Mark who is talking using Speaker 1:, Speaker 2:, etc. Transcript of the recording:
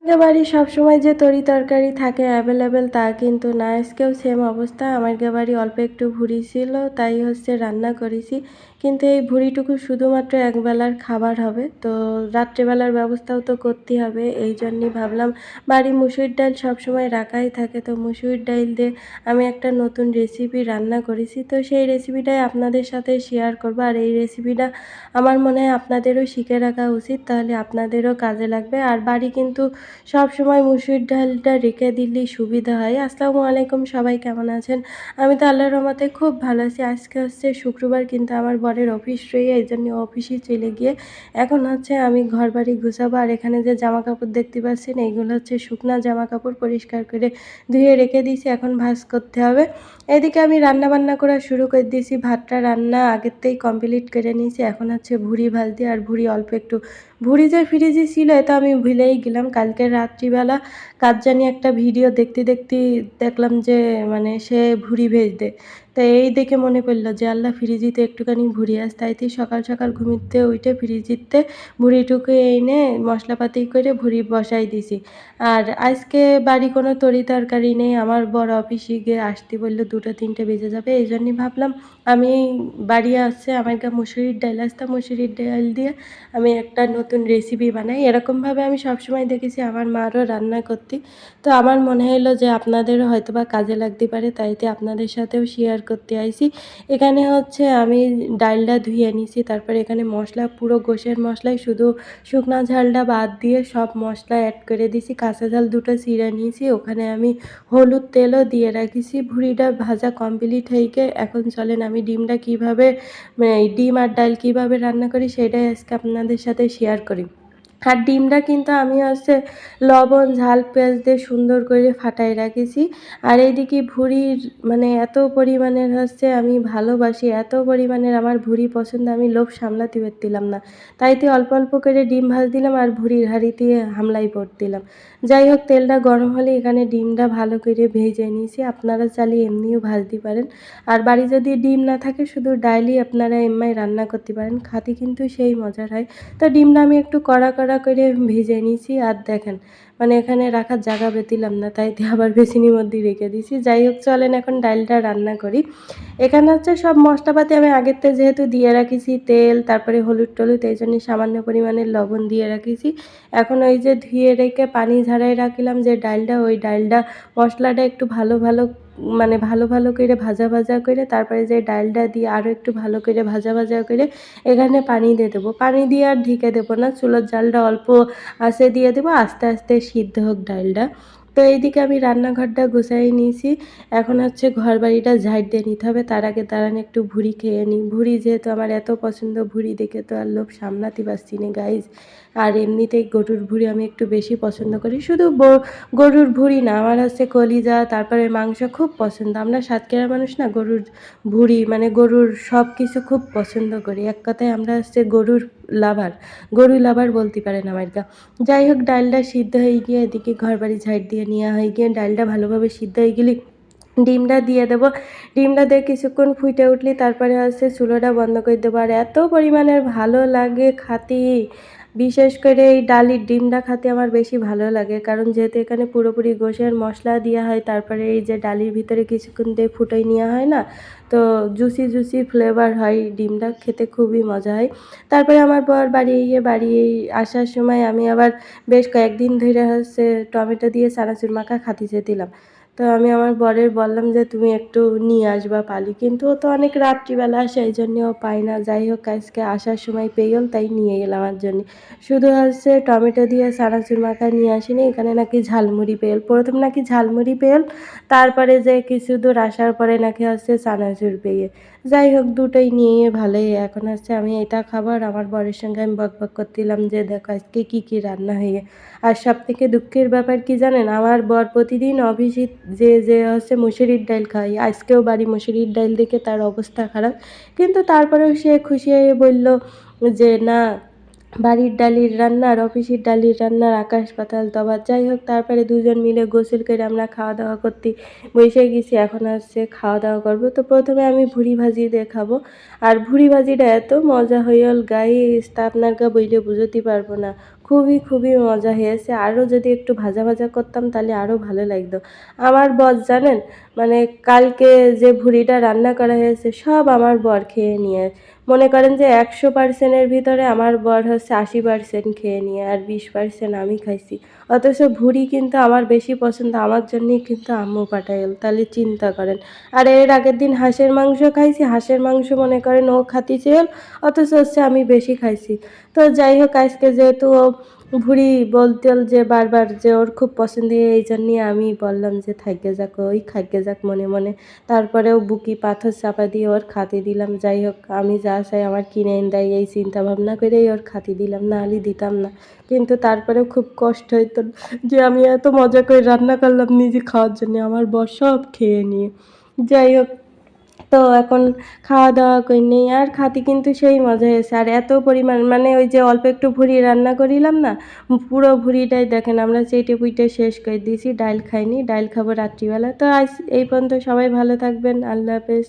Speaker 1: আমাদের বাড়ি সবসময় যে তরি-তরকারি থাকে অ্যাভেলেবেল তা কিন্তু না। আজকেও সেম অবস্থা। আমাদের বাড়ি অল্প একটু ভুঁড়ি ছিল, তাই রান্না করেছি। কিন্তু এই ভুঁড়িটুকু শুধুমাত্র একবেলার খাবার হবে। তো রাত্রেবেলার ব্যবস্থাও তো করতেই হবে। এইজন্যই ভাবলাম বাড়ি মুসুরির ডাল সবসময় রাখাই থাকে। তো মুসুরির ডাল দিয়ে আমি একটা নতুন রেসিপি রান্না করেছি। তো সেই রেসিপিটাই আপনাদের সাথে শেয়ার করব। আর এই রেসিপিটা আমার মনে হয় আপনাদেরও শিখে রাখা উচিত, তাহলে আপনাদেরও কাজে লাগবে। আর বাড়ি কিন্তু সবসময় মুসুরির ডালটা রেখে দিলেই সুবিধা হয়। আসসালামু আলাইকুম, সবাই কেমন আছেন? আমি তো আল্লাহর রহমতে খুব ভালো আছি। আজকে শুক্রবার, কিন্তু আমার বরের অফিস রয়ে এইজন্য অফিসে চলে গিয়ে এখন আমি ঘরবাড়ি গুছাবো। আর এখানে যে জামাকাপড় দেখতে পাচ্ছেন এইগুলো শুকনা জামাকাপড়, পরিষ্কার করে ধুয়ে রেখে দিয়েছি, এখন ভাঁজ করতে হবে। এদিকে আমি রান্না-বান্না করা শুরু করে দিয়েছি। ভাতটা রান্না আগের থেকেই কমপ্লিট করে নিয়েছি। এখন ভুঁড়ি ভাজতে, আর ভুঁড়ি অল্প একটু ভুঁড়ি যে ফ্রিজে ছিল এটা আমি ভুলেই গেলাম। কালকে রাত্রিবেলা কার জানি একটা ভিডিও দেখতে দেখলাম যে মানে সে ভুঁড়ি ভেজে। তো এই দেখে মনে পড়ল যে আল্লাহ, ফ্রিজিতে একটুখানি ভুঁড়ি আছে। তাইতে সকাল সকাল ঘুমিতে উঠে ফ্রিজিতে ভুঁড়িটুকু এনে মশলাপাতি করে ভুঁড়ি বসাই দিছি। আর আজকে বাড়ি কোনো তরি-তরকারি নেই। আমার বর অফিসে গিয়ে আসতে বলল ২টা-৩টে বেজে যাবে। এইজন্যই ভাবলাম আমি বাড়ি আমার মুসুরির ডাল আছে, মুসুরির ডাল দিয়ে আমি একটা নতুন রেসিপি বানাই। এরকমভাবে আমি সবসময় দেখেছি আমার মারও রান্না করতে। তো আমার মনে হলো যে আপনাদেরও হয়তোবা কাজে লাগতে পারে, তাইতে আপনাদের সাথেও শেয়ার করতে আইছি। এখানে আমি ডালটা ধুয়ে নিয়েছি, তারপরে এখানে মশলা, পুরো গোশের মশলাই, শুধু শুকনা ঝালটা বাদ দিয়ে সব মশলা অ্যাড করে দিয়েছি। কাঁচা ঝাল ২টো চিড়ে নিয়েছি, ওখানে আমি হলুদ তেলও দিয়ে রাখিছি। ভুঁড়িটা ভাজা কমপ্লিট হয়ে গিয়ে এখন চলেন আমি ডিমটা কীভাবে, ডিম আর ডাল কীভাবে রান্না করি সেটাই আজকে আপনাদের সাথে শেয়ার করি। আর ডিমটা কিন্তু আমি লবণ, ঝাল, পেঁয়াজ দিয়ে সুন্দর করে ফাটায় রাখেছি। আর এইদিকে ভুঁড়ির মানে এত পরিমাণের আমি ভালোবাসি, এত পরিমাণের আমার ভুঁড়ি পছন্দ, আমি লোভ সামলাতে পারছিলাম না। তাইতে অল্প অল্প করে ডিম ভাজ দিলাম আর ভুঁড়ির হাঁড়িতে হামলাই দিলাম। যাই হোক, তেলটা গরম হলে এখানে ডিমটা ভালো করে ভেজে নিয়েছি। আপনারা চাইলে এমনিও ভাজতে পারেন। আর বাড়ি যদি ডিম না থাকে শুধু ডাইলই আপনারা এমনি রান্না করতে পারেন, খাতে কিন্তু সেই মজার হয়। তো ডিমটা আমি একটু কড়া কড়া করে ভেজে নিয়েছি। আর দেখেন মানে এখানে রাখার জায়গা পেতিলাম না, তাইতে আবার বেসিনের মধ্যেই রেখে দিয়েছি। যাই হোক, চলেন এখন ডালটা রান্না করি। এখানে সব মশলাপাতি আমি আগের থেকে যেহেতু দিয়ে রাখিছি, তেল, তারপরে হলুদ টলুদ, এই জন্য সামান্য পরিমাণের লবণ দিয়ে রাখিছি। এখন ওই যে ধুয়ে রেখে পানি ঝরাই রাখলাম যে ডালটা, ওই ডালটা মশলাটা একটু ভালো ভালো মানে ভালো ভালো করে ভাজা ভাজা করে, তারপরে যে ডালটা দিয়ে আরও একটু ভালো করে ভাজা ভাজা করে এখানে পানি দিয়ে দেবো। পানি দিয়ে আর ঢেকে দেবো না, চুলোর জালটা অল্প আঁচে দিয়ে দেবো, আস্তে আস্তে সিদ্ধ হোক ডালটা। তো এইদিকে আমি রান্নাঘরটা গুছাই নিয়েছি। এখন ঘরবাড়িটা ঝাড় দিয়ে নিতে হবে। তার আগে দাঁড়ান একটু ভুঁড়ি খেয়ে নিই। ভুঁড়ি যেহেতু আমার এত পছন্দ, ভুঁড়ি দেখে তো আর লোভ সামলাতে পারছি না গাইজ। আর এমনিতেই গরুর ভুঁড়ি আমি একটু বেশি পছন্দ করি। শুধু গরুর ভুঁড়ি না, আমার কলিজা, তারপরে মাংস খুব পছন্দ। আমরা সাতক্ষীরার মানুষ না, গরুর ভুঁড়ি মানে গরুর সব কিছু খুব পছন্দ করি। এক কথায় আমরা গরুর লাভার, গরু লাভার বলতে পারেন আমারটা। যাই হোক, ডালটা সিদ্ধ হয়ে গিয়ে এদিকে ঘরবাড়ি ঝাড় দিয়ে নেওয়া হয়ে গিয়ে ডালটা ভালোভাবে সিদ্ধ হয়ে গেলে ডিমটা দিয়ে দেবো। ডিমটা দিয়ে কিছুক্ষণ ফুটে উঠলে তারপরে চুলোটা বন্ধ করে দেবো। আর এত পরিমাণের ভালো লাগে খাতে, বিশেষ করে এই ডালের ডিমটা খাতে আমার বেশি ভালো লাগে, কারণ যেহেতু এখানে পুরোপুরি গোশের মশলা দেওয়া হয়, তারপরে এই যে ডালের ভিতরে কিছুক্ষণ দিয়ে ফুটাই নেওয়া হয় না, তো জুসি জুসি ফ্লেভার হয়, ডিমটা খেতে খুবই মজা হয়। তারপরে আমার বর বাড়ি আসার সময় আমি আবার বেশ কয়েকদিন ধরে টমেটো দিয়ে চানাচুর মাখা খাতে চেয়েছিলাম। তো আমি আমার বরের বললাম যে তুমি একটু নিয়ে আসবা পালি, কিন্তু ও তো অনেক রাত্রিবেলা আসে, এই জন্য ও পায় না। যাই হোক, আজকে আসার সময় পেয়ে গেল, তাই নিয়ে গেলাম আমার জন্য। শুধু টমেটো দিয়ে চানাচুর মাখা নিয়ে আসিনি, এখানে নাকি ঝালমুড়ি পেল। প্রথম নাকি ঝালমুড়ি পেল, তারপরে যে কিছু দূর আসার পরে নাকি চানাচুর পেয়ে। যাই হোক, দুটোই নিয়ে ভালোই। এখন আমি এটা খাবো, আর আমার বরের সঙ্গে আমি বকবক করছিলাম যে দেখো আজকে কী কী রান্না হয়ে। আর সবথেকে দুঃখের ব্যাপার কি জানেন, আমার বর প্রতিদিন অফিসে যে যে মুসুরির ডাল খায়, আজকেও বাড়ি মুসুরির ডাল দেখে তার অবস্থা খারাপ। কিন্তু তারপরেও সে খুশি হয়ে বলল যে না, বাড়ির ডালির রান্না আর অফিসের ডালির রান্নার আকাশ পাতাল তফাৎ। যাই হোক, তারপরে দুজন মিলে গোসল করে আমরা খাওয়া দাওয়া করতে বসে গেছি। এখন খাওয়া দাওয়া করবো। তো প্রথমে আমি ভুঁড়ি ভাজি দিয়ে খাবো। আর ভুঁড়ি ভাজিটা এত মজা হইল গাইস, তা আপনাকে বইলে বুঝতে পারবো না। খুবই, খুবই মজা হয়েছে। আরও যদি একটু ভাজা, ভাজা করতাম তাহলে আরও ভালো লাগতো। আমার বর জানেন, মানে কালকে যে ভুড়িটা রান্না করা হয়েছে সব আমার বর খেয়ে নিয়ে। মনে করেন যে ১০০% এর ভিতরে আমার বর হচ্ছে ৮০% খেয়ে নিয়ে আর ২০% আমি খাইছি। অথচ ভুড়ি কিন্তু আমার বেশি পছন্দ, আমার জন্যই কিন্তু আম্মু পাঠাইল। তাহলে চিন্তা করেন। আর এর আগের দিন হাঁসের মাংস খাইছি, হাঁসের মাংস মনে করেন ও খাতি চেয়েল, অথচ হচ্ছে আমি বেশি খাইছি। তো যাই হোক আজকে যেহেতু ও ভুঁড়ি বলতেল যে বারবার যে ওর খুব পছন্দের, এই জন্যই আমি বললাম যে থাইকে যাক, ওই খাইকে যাক মনে মনে। তারপরেও বুকি পাথর চাপা দিয়ে ওর খাতে দিলাম। যাই হোক আমি যা চাই আমার কিনে এনে দেয়, এই চিন্তা ভাবনা করেই ওর খাতে দিলাম, না হলে দিতাম না। কিন্তু তারপরেও খুব কষ্ট হইতো যে আমি এত মজা করে রান্না করলাম নিজে খাওয়ার জন্য, আমার বর সব খেয়ে নিয়ে। যাই হোক, তো এখন খাওয়া-দাওয়া কইর আর খাতি কিন্তু সেই মজা হয়েছে। আর এত পরিমাণ মানে ওই যে অল্প একটু ভুঁড়ি রান্না করিলাম না, পুরো ভুঁড়িটাই দেখেন আমরা চেটে-পুইটে শেষ করে দিয়েছি। ডাইল খাইনি, ডাইল খাবো রাত্রিবেলা। তো আজ এই পর্যন্ত, সবাই ভালো থাকবেন। আল্লাহ হাফেজ।